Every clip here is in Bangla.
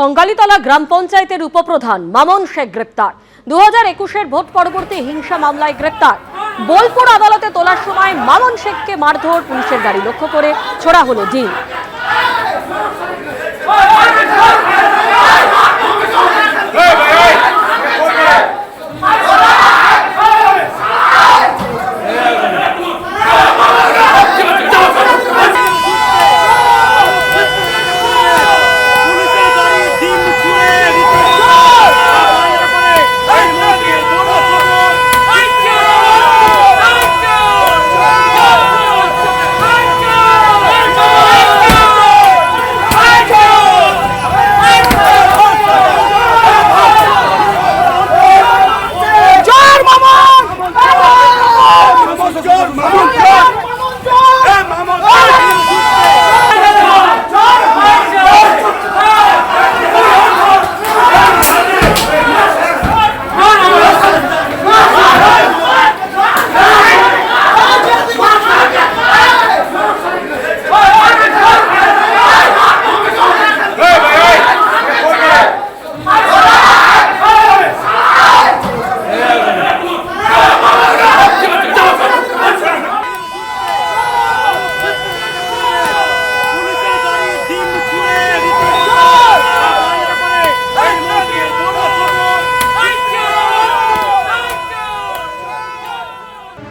কঙ্গালীতলা গ্রাম পঞ্চায়েতের উপপ্রধান মামুন শেখ গ্রেপ্তার। 2021-এর ভোট পরবর্তী হিংসা মামলায় গ্রেপ্তার। বোলপুর আদালতে তোলার সময় মামুন শেখকে মারধর, পুলিশের গাড়ি লক্ষ্য করে ছোড়া হলো ডিম।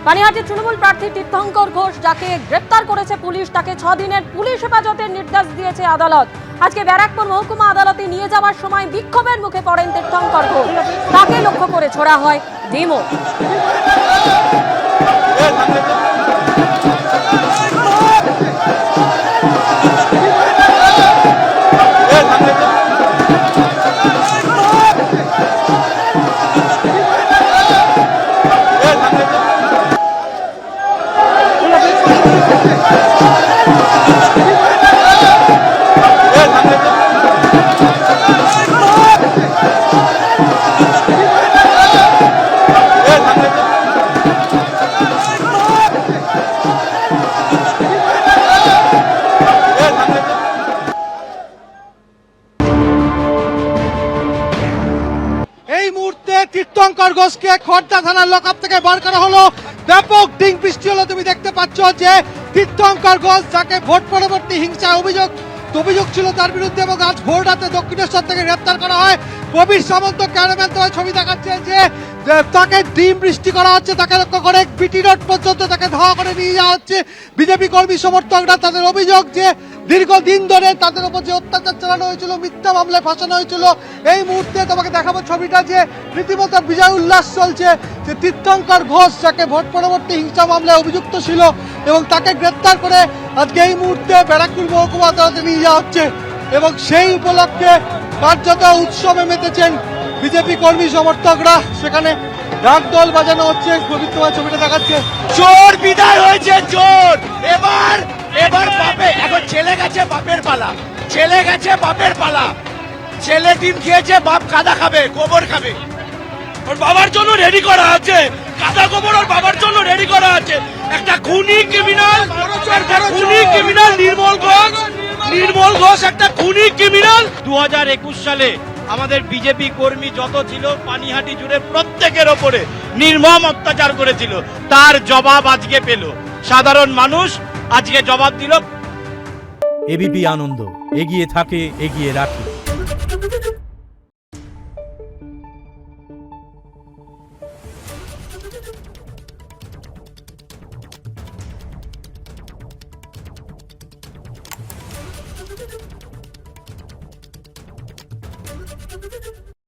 পানিহাটির তৃণমূল প্রার্থী তীর্থঙ্কর ঘোষ, যাকে গ্রেপ্তার করেছে পুলিশ, তাকে 6 দিনের পুলিশ হেফাজতের নির্দেশ দিয়েছে আদালত। আজকে ব্যারাকপুর মহকুমা আদালতে নিয়ে যাওয়ার সময় বিক্ষোভের মুখে পড়েন তীর্থঙ্কর ঘোষ। তাকে লক্ষ্য করে ছোড়া হয় ডিমও। এই মুহূর্তে তীর্থঙ্কর ঘোষকে খড়দা থানার লকআপ থেকে বার করা হলো। ব্যাপক ডিং বৃষ্টি হলো। তুমি দেখতে পাচ্ছ যে তীর্থঙ্কর ঘোষ, যাকে ভোট পরবর্তী হিংসায় অভিযোগ ছিল তার বিরুদ্ধে, এবং আজ ভোর রাতে দক্ষিণেশ্বর থেকে গ্রেপ্তার করা হয়। কবির সামন্ত ক্যামেরাম্যান তোমায় ছবি দেখাচ্ছে যে তাকে ডিম বৃষ্টি করা হচ্ছে, তাকে লক্ষ্য করে বিটি রোড পর্যন্ত তাকে ধাওয়া করে নিয়ে যাওয়া হচ্ছে। বিজেপি কর্মী সমর্থকরা তাদের অভিযোগ যে দীর্ঘদিন ধরে তাদের উপর যে অত্যাচার চালানো হয়েছিল, মিথ্যা মামলায় ফাঁসানো হয়েছিল। এই মুহূর্তে তোমাকে দেখাবো ছবিটা, যে রীতিমতো বিজয় উল্লাস চলছে যে তীর্থঙ্কর ঘোষ, যাকে ভোট পরবর্তী হিংসা মামলায় অভিযুক্ত ছিল, এবং তাকে গ্রেপ্তার করে আজকে এই মুহূর্তে ব্যারাকপুর মহকুমা আদালতে নিয়ে যাওয়া হচ্ছে। এবং সেই উপলক্ষে কার্যত উৎসবে মেতেছেন বিজেপি কর্মী সমর্থকরা। সেখানে ঢাকঢোল বাজানো হচ্ছে। তোমার ছবিটা দেখাচ্ছে। চোর বিদায় হয়েছে, চোর এবার বাপে, এখন ছেলে গেছে বাপের পালা, ছেলে গেছে বাপের পালা। ছেলে ডিম খেয়েছে, বাপ কাদা খাবে, গোবর খাবে। ওর বাবার জন্য রেডি করা আছে কাদা গোবর, ওর বাবার জন্য রেডি করা আছে। একটা খুনি ক্রিমিনাল, নির্মল ঘোষ একটা খুনি ক্রিমিনাল। 2021 সালে আমাদের বিজেপি কর্মী যত ছিল পানিহাটি জুড়ে প্রত্যেকের ওপরে নির্মম অত্যাচার করেছিল, তার জবাব আজকে পেল। সাধারণ মানুষ আজকে জবাব দিল। এবিপি আনন্দ, এগিয়ে থাকে, এগিয়ে রাখে।